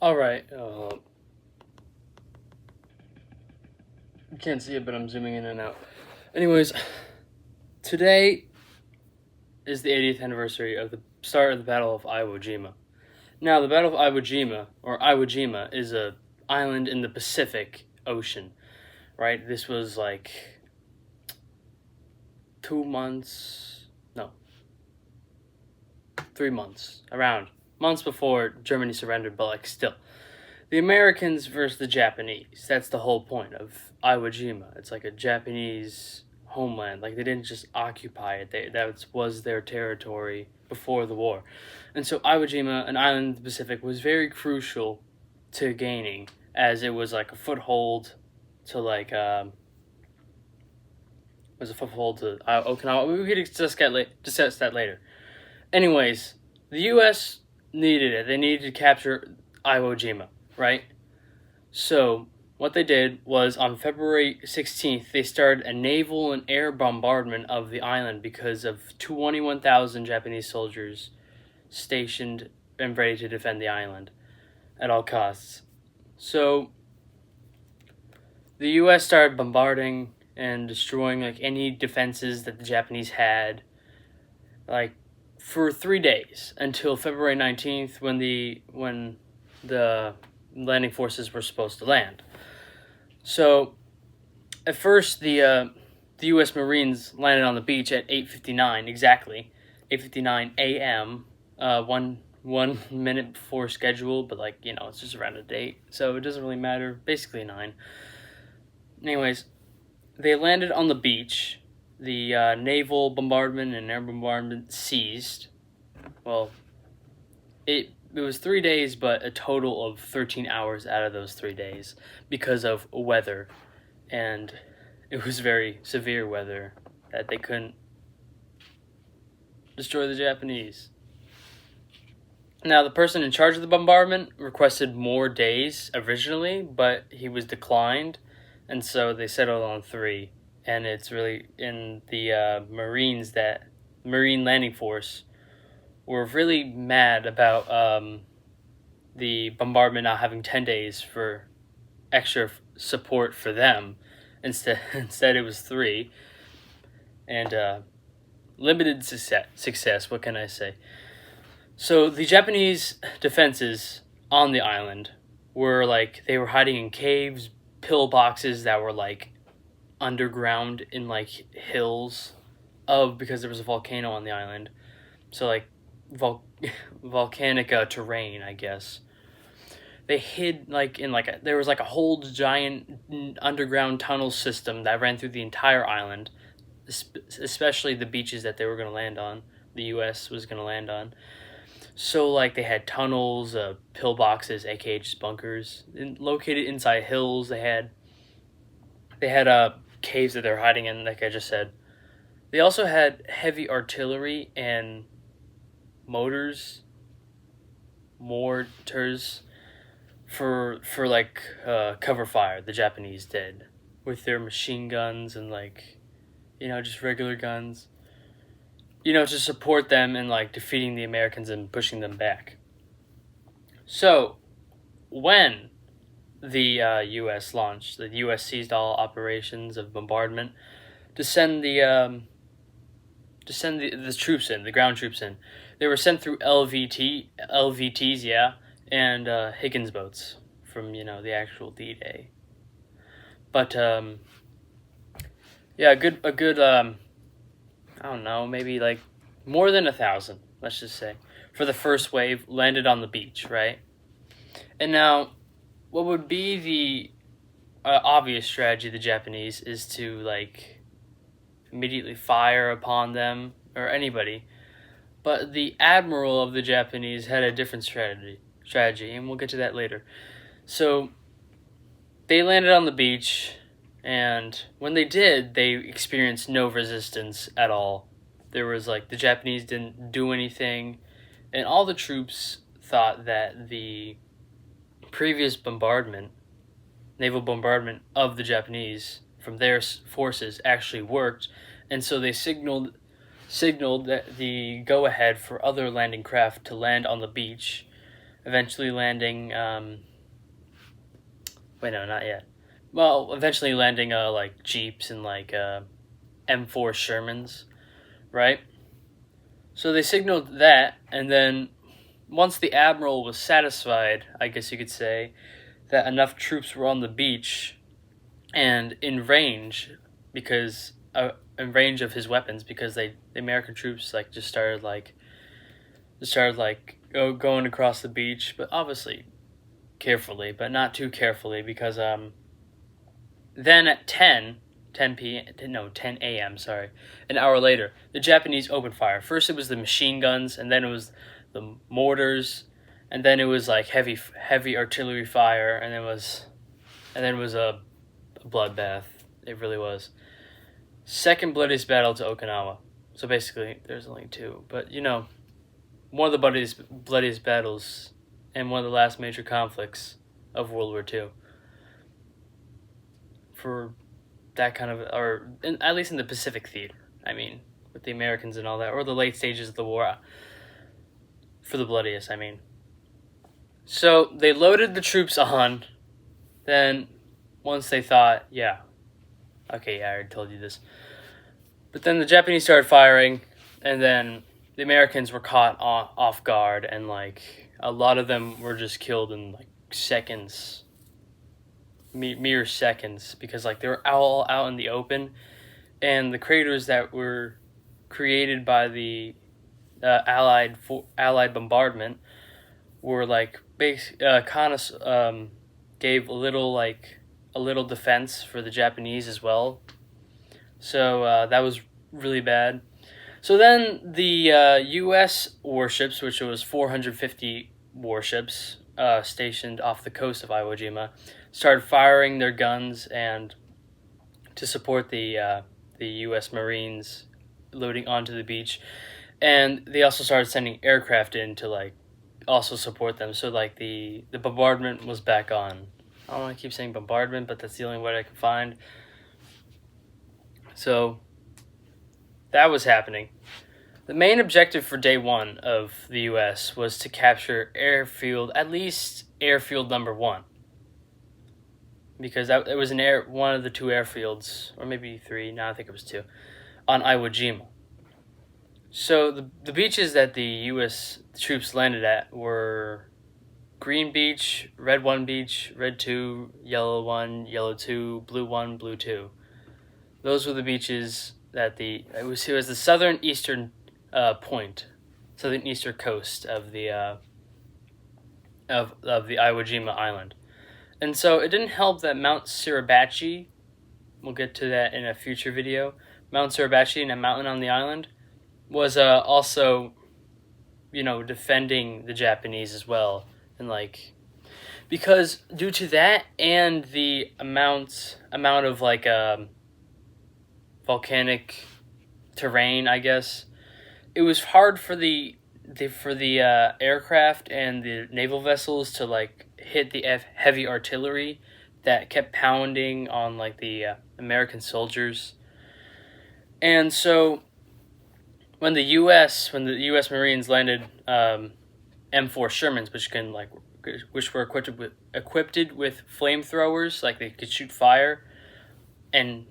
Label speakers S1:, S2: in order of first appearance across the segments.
S1: All right. You can't see it, but I'm zooming in and out. Anyways, today is the 80th anniversary of the start of the Battle of Iwo Jima. Now, the Battle of Iwo Jima, or Iwo Jima, is a island in the Pacific Ocean, right? This was like 2 months, no, 3 months, around months before Germany surrendered, but like still. The Americans versus the Japanese. That's the whole point of Iwo Jima. It's like a Japanese homeland. Like they didn't just occupy it. That was their territory before the war. And so Iwo Jima, an island in the Pacific, was very crucial to gaining, as it was like a foothold to was a foothold to Okinawa. We could discuss that later. Anyways, the U.S. needed it. They needed to capture Iwo Jima, right? So what they did was on February 16th, they started a naval and air bombardment of the island because of 21,000 Japanese soldiers stationed and ready to defend the island at all costs. So the U.S. started bombarding and destroying like any defenses that the Japanese had, like for 3 days until February 19th when the landing forces were supposed to land. So at first the U.S. Marines landed on the beach at 8:59 exactly, 8:59 a.m. 1 minute before schedule, but it's just around a date, so it doesn't really matter. Basically 9. Anyways, they landed on the beach. The naval bombardment and air bombardment ceased. Well, it was 3 days, but a total of 13 hours out of those 3 days because of weather, and it was very severe weather that they couldn't destroy the Japanese. Now, the person in charge of the bombardment requested more days originally, but he was declined, and so they settled on 3. And it's really in the Marine Landing Force were really mad about the bombardment not having 10 days for extra support for them. Instead it was 3. And limited success, what can I say? So the Japanese defenses on the island were they were hiding in caves, pillboxes that were underground in hills because there was a volcano on the island. So volcanic terrain, I guess. They hid there was a whole giant underground tunnel system that ran through the entire island, especially the beaches that they were going to land on. The U.S. was going to land on. So they had tunnels, pillboxes, aka just bunkers, located inside hills. They had caves that they're hiding in, like I just said. They also had heavy artillery and mortars for cover fire. The Japanese did with their machine guns and just regular guns, to support them in defeating the Americans and pushing them back. So when the U.S. launched, the U.S. seized all operations of bombardment to send the troops in, the ground troops in. They were sent through LVTs, and Higgins boats from the actual D-Day. But a good I don't know, maybe more than 1,000, let's just say, for the first wave landed on the beach, right? And now, what would be the obvious strategy of the Japanese is to immediately fire upon them or anybody, but the admiral of the Japanese had a different strategy, and we'll get to that later. So they landed on the beach, and when they did, they experienced no resistance at all. There was the Japanese didn't do anything, and all the troops thought that the previous naval bombardment of the Japanese from their forces actually worked, and so they signaled that the go-ahead for other landing craft to land on the beach eventually landing. Wait, no, not yet. Well, eventually landing like Jeeps and like M4 Shermans, right? So they signaled that, and then once the admiral was satisfied, I guess you could say, that enough troops were on the beach and in range, because in range of his weapons, because the American troops like just started going across the beach, but obviously carefully, but not too carefully, because then at 10 p.m. No, 10 a.m. Sorry, an hour later, the Japanese opened fire. First, it was the machine guns, and then it was the mortars, and then it was like heavy artillery fire, and then it was a bloodbath. It really was. Second bloodiest battle to Okinawa. So basically, there's only two, but one of the bloodiest battles, and one of the last major conflicts of World War II. For that kind of, at least in the Pacific theater, I mean, with the Americans and all that, or the late stages of the war, for the bloodiest, I mean. So they loaded the troops on, then once they thought, I already told you this. But then the Japanese started firing, and then the Americans were caught off guard, and like a lot of them were just killed in like seconds, mere seconds, because like they were all out in the open, and the craters that were created by the Allied bombardment were like gave a little defense for the Japanese as well. So that was really bad. So then the U.S. warships, which was 450 warships stationed off the coast of Iwo Jima, started firing their guns and to support the U.S. Marines loading onto the beach, and they also started sending aircraft in to like also support them. So like the bombardment was back on. I don't want to keep saying bombardment, but that's the only word I can find. So that was happening. The main objective for day one of the U.S. was to capture at least airfield number 1. Because it was one of the 2 airfields, or maybe 3, no, I think it was 2, on Iwo Jima. So the beaches that the U.S. troops landed at were Green Beach, Red 1 Beach, Red 2, Yellow 1, Yellow 2, Blue 1, Blue 2. Those were the beaches that it was the southeastern coast of the of the Iwo Jima island. And so it didn't help that Mount Suribachi, we'll get to that in a future video, Mount Suribachi, and a mountain on the island, was also, defending the Japanese as well. And because due to that and the amount of volcanic terrain, I guess, it was hard for the aircraft and the naval vessels to hit the heavy artillery that kept pounding on the American soldiers. And so when the U.S. Marines landed M4 Shermans, which were equipped with flamethrowers, they could shoot fire, and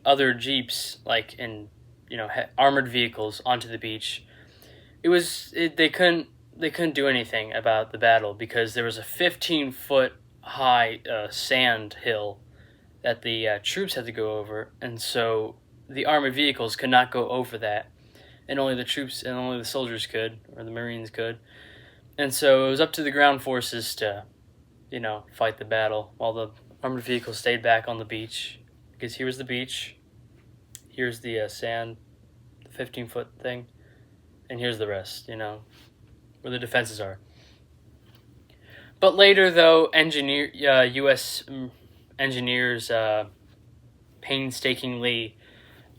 S1: other jeeps, and armored vehicles onto the beach, they couldn't do anything about the battle, because there was a 15-foot high sand hill that the troops had to go over, and so the armored vehicles could not go over that, and only the soldiers could, or the Marines could. And so it was up to the ground forces to fight the battle, while the armored vehicles stayed back on the beach, because here was the beach, here's the sand, the 15-foot thing, and here's the rest, where the defenses are. But later, though, U.S. engineers painstakingly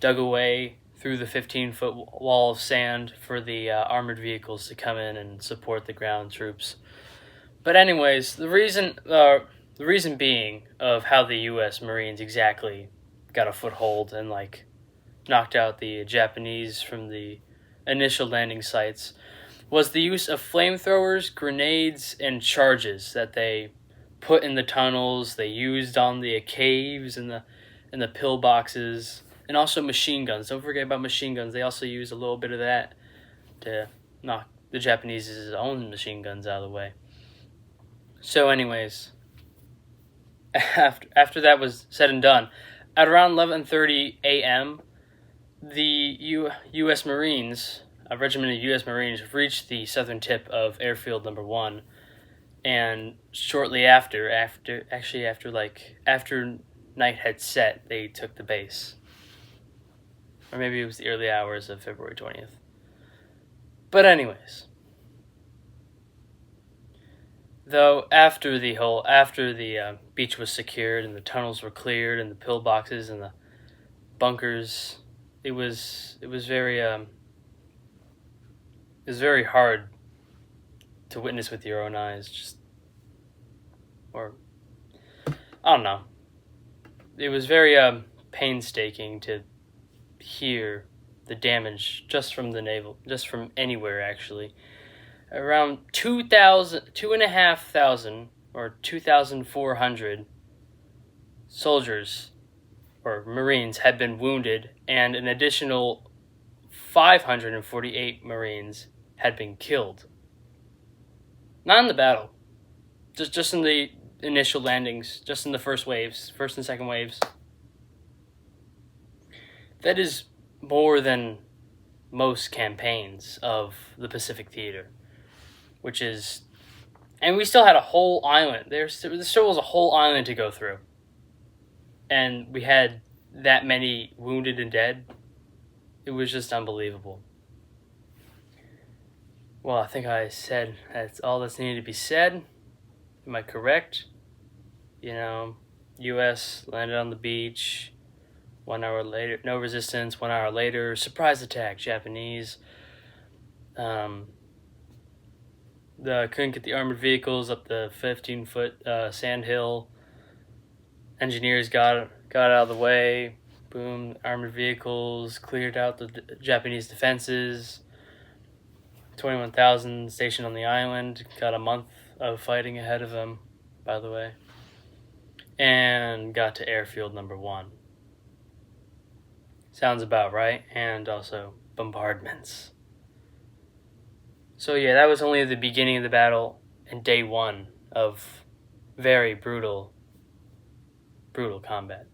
S1: dug away through the 15-foot wall of sand for the armored vehicles to come in and support the ground troops. But anyways, the reason being of how the U.S. Marines exactly got a foothold and knocked out the Japanese from the initial landing sites was the use of flamethrowers, grenades, and charges that they put in the tunnels. They used on the caves and the pillboxes, and also machine guns. Don't forget about machine guns. They also used a little bit of that to knock the Japanese's own machine guns out of the way. So, anyways, after that was said and done, at around 11:30 a.m., the U.S. Marines, a regiment of U.S. Marines, reached the southern tip of Airfield Number 1, and shortly after night had set, they took the base. Or maybe it was the early hours of February 20th. But anyways, though after the beach was secured and the tunnels were cleared and the pillboxes and the bunkers, it was very hard to witness with your own eyes. I don't know. It was very painstaking to hear the damage just from anywhere actually. Around 2,500 or 2,400 soldiers or Marines had been wounded, and an additional 548 Marines had been killed. Not in the battle, just in the initial landings, just in the first and second waves. That is more than most campaigns of the Pacific Theater, and we still had a whole island. There still was a whole island to go through, and we had that many wounded and dead. It was just unbelievable. Well, I think I said that's all that's needed to be said. Am I correct? U.S. landed on the beach. 1 hour later, no resistance. 1 hour later, surprise attack, Japanese. Couldn't get the armored vehicles up the 15-foot sand hill. Engineers got out of the way. Boom, armored vehicles cleared out the Japanese defenses. 21,000 stationed on the island. Got a month of fighting ahead of them, by the way. And got to Airfield Number 1. Sounds about right. And also bombardments. So yeah, that was only the beginning of the battle and day 1 of very brutal combat.